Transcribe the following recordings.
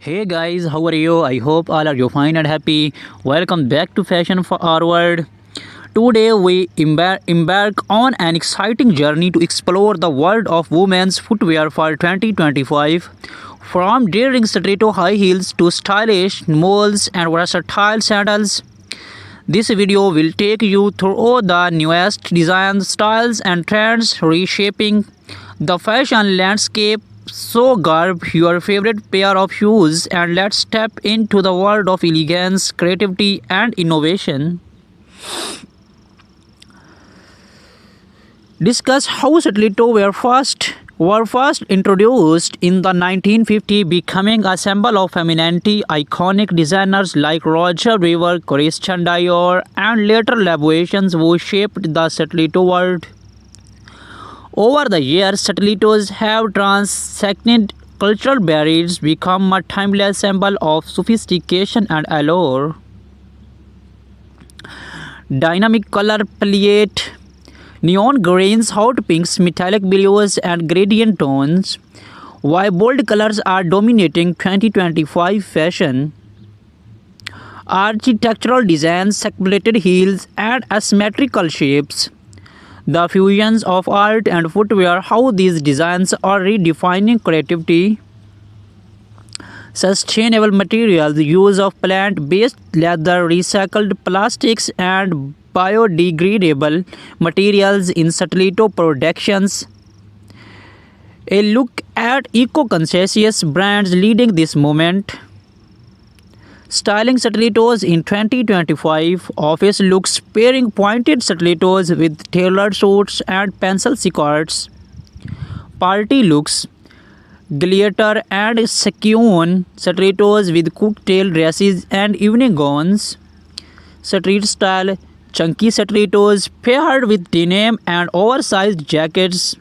Hey guys, how are you? I hope all are you fine and happy. Welcome back to Fashion Forward. Today we embark on an exciting journey to explore the world of women's footwear for 2025. From daring stiletto high heels to stylish moles and versatile sandals, this video will take you through the newest designs, styles, and trends reshaping the fashion landscape. So, grab your favorite pair of shoes and let's step into the world of elegance, creativity, and innovation. Discuss how stiletto were first introduced in the 1950s, becoming a symbol of femininity. Iconic designers like Roger Weaver, Christian Dior, and later Labuations who shaped the stiletto world. Over the years, stilettos have transcended cultural barriers, become a timeless symbol of sophistication and allure. Dynamic color palette, neon greens, hot pinks, metallic blues, and gradient tones. While bold colors are dominating 2025 fashion, architectural designs, separated heels, and asymmetrical shapes. The fusions of art and footwear, how these designs are redefining creativity. Sustainable materials, use of plant-based leather, recycled plastics, and biodegradable materials in stiletto productions. A look at eco-conscious brands leading this movement. Styling stilettos in 2025, office looks pairing pointed stilettos with tailored suits and pencil skirts. Party looks, glitter and sequin stilettos with cocktail dresses and evening gowns. Street style, chunky stilettos paired with denim and oversized jackets.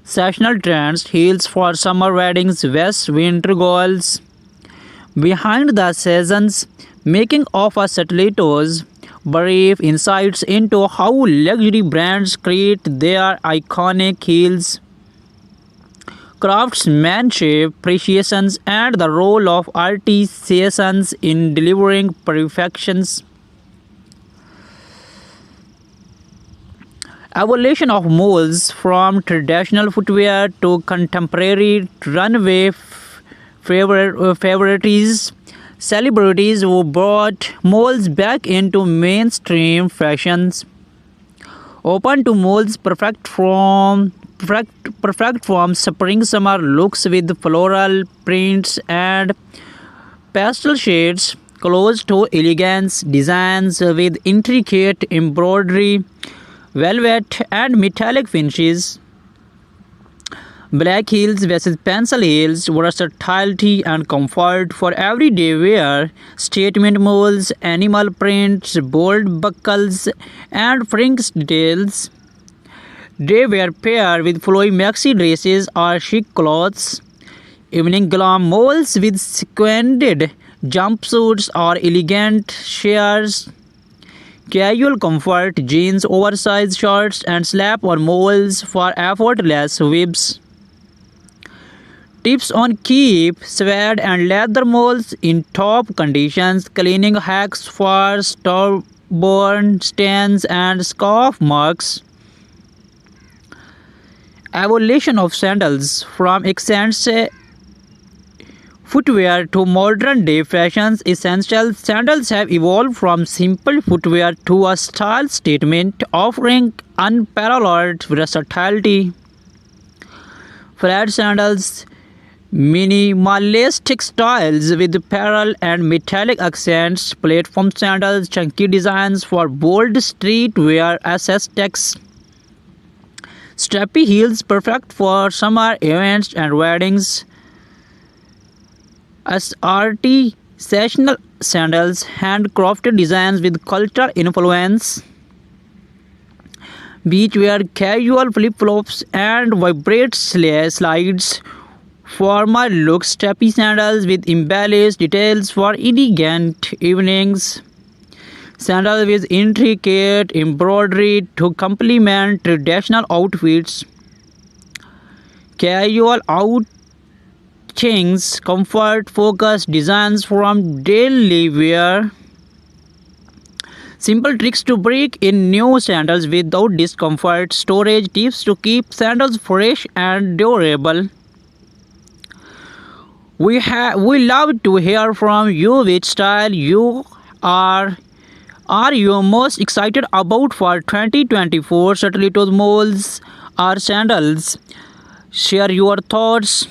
Seasonal trends, heels for summer weddings, vests, winter goals. Behind the seasons, making of a stilettos, brief insights into how luxury brands create their iconic heels, craftsmanship, precisions, and the role of artisans in delivering perfections. Evolution of moles from traditional footwear to contemporary runway favorites, celebrities who brought moles back into mainstream fashions, open to moles perfect from spring summer looks with floral prints and pastel shades, close to elegance designs with intricate embroidery, velvet and metallic finishes. Black heels versus pencil heels, versatility and comfort for everyday wear, statement molds, animal prints, bold buckles, and fringe details. They were paired with flowy maxi dresses or chic clothes. Evening glam molds with sequined jumpsuits or elegant shears. Casual comfort, jeans, oversized shorts, and slap-on molds for effortless whips. Tips on keep suede and leather molds in top conditions, cleaning hacks for stubborn stains and scuff marks. Evolution of sandals, from accents footwear to modern day fashions essentials, sandals have evolved from simple footwear to a style statement offering unparalleled versatility. Flat sandals, minimalistic styles with pearl and metallic accents, platform sandals, chunky designs for bold streetwear aesthetics, strappy heels perfect for summer events and weddings, as artisanal sandals, handcrafted designs with cultural influence, beachwear, casual flip-flops, and vibrant slides. Formal looks, strappy sandals with embellished details for elegant evenings. Sandals with intricate embroidery to complement traditional outfits. Casual things, comfort-focused designs from daily wear. Simple tricks to break in new sandals without discomfort. Storage tips to keep sandals fresh and durable. We love to hear from you which style you are you most excited about for 2024 stilettos, molds or sandals. Share your thoughts.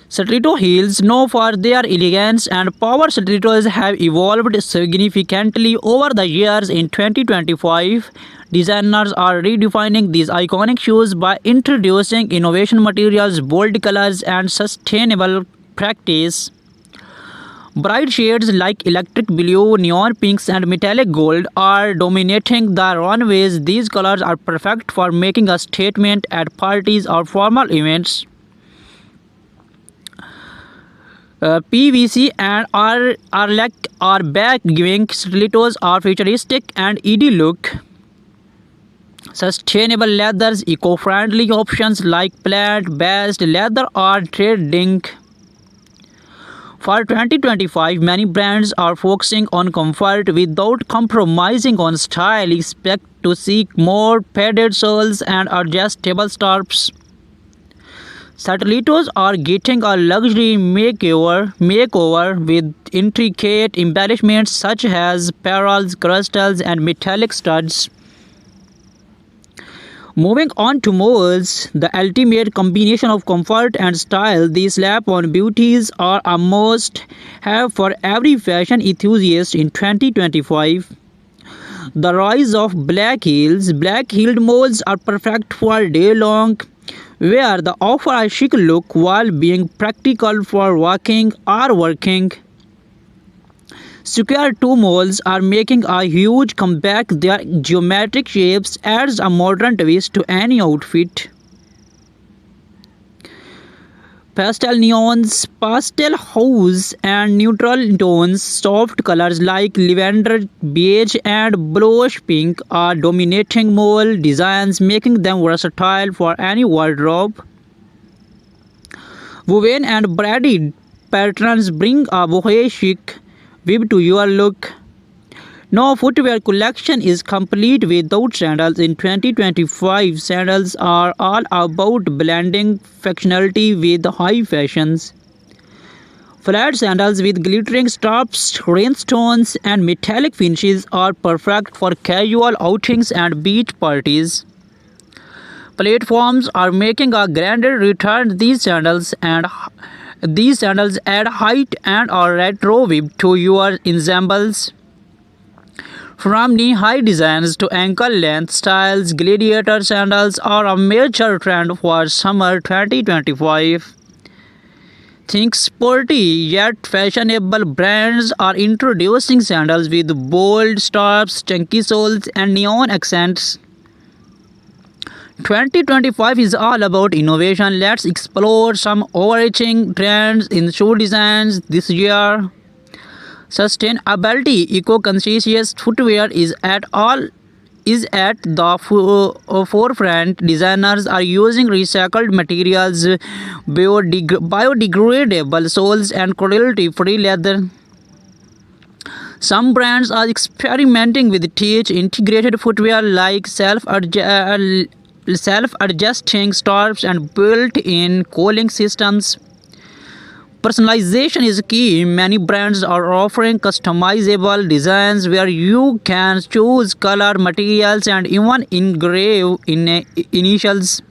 Stiletto heels, known for their elegance and power, stilettos have evolved significantly over the years. In 2025, designers are redefining these iconic shoes by introducing innovation materials, bold colors, and sustainable practice. Bright shades like electric blue, neon pinks, and metallic gold are dominating the runways. These colors are perfect for making a statement at parties or formal events. PVC and are back, giving stilettos a futuristic and ED look. Sustainable leathers, eco-friendly options like plant-based leather are trending. For 2025, many brands are focusing on comfort without compromising on style. Expect to see more padded soles and adjustable straps. Stilettos are getting a luxury makeover with intricate embellishments such as pearls, crystals, and metallic studs. Moving on to molds, the ultimate combination of comfort and style. These slap-on beauties are a must-have for every fashion enthusiast in 2025. The rise of black heels. Black-heeled molds are perfect for day-long wear. They offer a chic look while being practical for walking or working. Square toe molds are making a huge comeback. Their geometric shapes adds a modern twist to any outfit. Pastel neons, pastel hues, and neutral tones, soft colors like lavender, beige, and bluish pink are dominating mold designs, making them versatile for any wardrobe. Woven and braided patterns bring a boho chic vibe to your look. No footwear collection is complete without sandals. In 2025, sandals are all about blending functionality with high fashions. Flat sandals with glittering straps, rhinestones, and metallic finishes are perfect for casual outings and beach parties. Platforms are making a grander return. These sandals add height and a retro vibe to your ensembles. From knee-high designs to ankle-length styles, gladiator sandals are a major trend for summer 2025. Think sporty yet fashionable brands are introducing sandals with bold straps, chunky soles, and neon accents. 2025 is all about innovation. Let's explore some overarching trends in shoe designs this year. Sustainability, eco-conscious footwear is at the forefront. Designers are using recycled materials, biodegradable soles, and cruelty-free leather. Some brands are experimenting with integrated footwear like self-adjusting straps and built-in cooling systems. Personalization is key. Many brands are offering customizable designs where you can choose color, materials, and even engrave initials.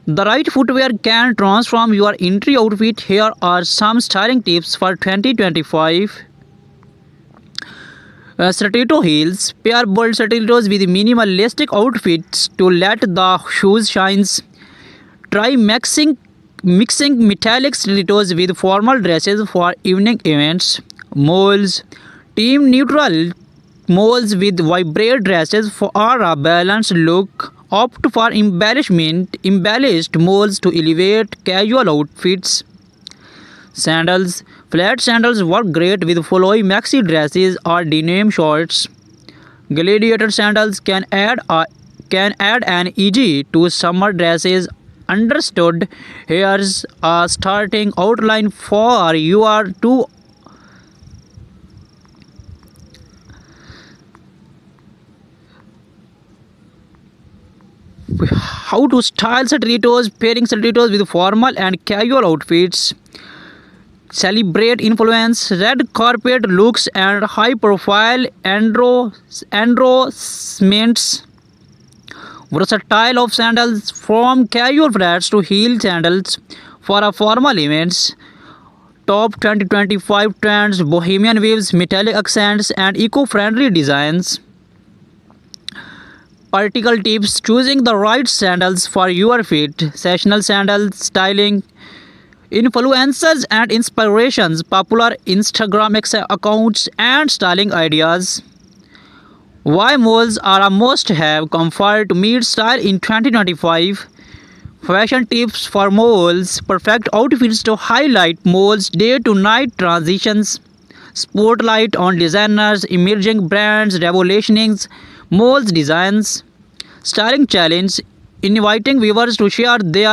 The right footwear can transform your entry outfit. Here are some styling tips for 2025. Stiletto heels. Pair bold stilettos with minimalistic outfits to let the shoes shine. Try mixing metallic stilettos with formal dresses for evening events. Molds. Team neutral molds with vibrant dresses for a balanced look. Opt for embellished molds to elevate casual outfits. Sandals. Flat sandals work great with flowy maxi dresses or denim shorts. Gladiator sandals can add a can add an easy to summer dresses. Understood. Here's a starting outline for you are to how to style stilettos, pairing stilettos with formal and casual outfits. Celebrate influence, red carpet looks, and high profile endorsements. Versatile of sandals from casual flats to heel sandals for a formal events. Top 2025 trends, bohemian waves, metallic accents, and eco-friendly designs. Practical tips, choosing the right sandals for your feet. Sessional sandals styling. Influencers and inspirations, popular Instagram accounts, and styling ideas. Why malls are a must have, comfort meets style in 2025. Fashion tips for malls, perfect outfits to highlight malls' day to night transitions. Spotlight on designers, emerging brands, revolutioning malls designs. Styling challenge, inviting viewers to share their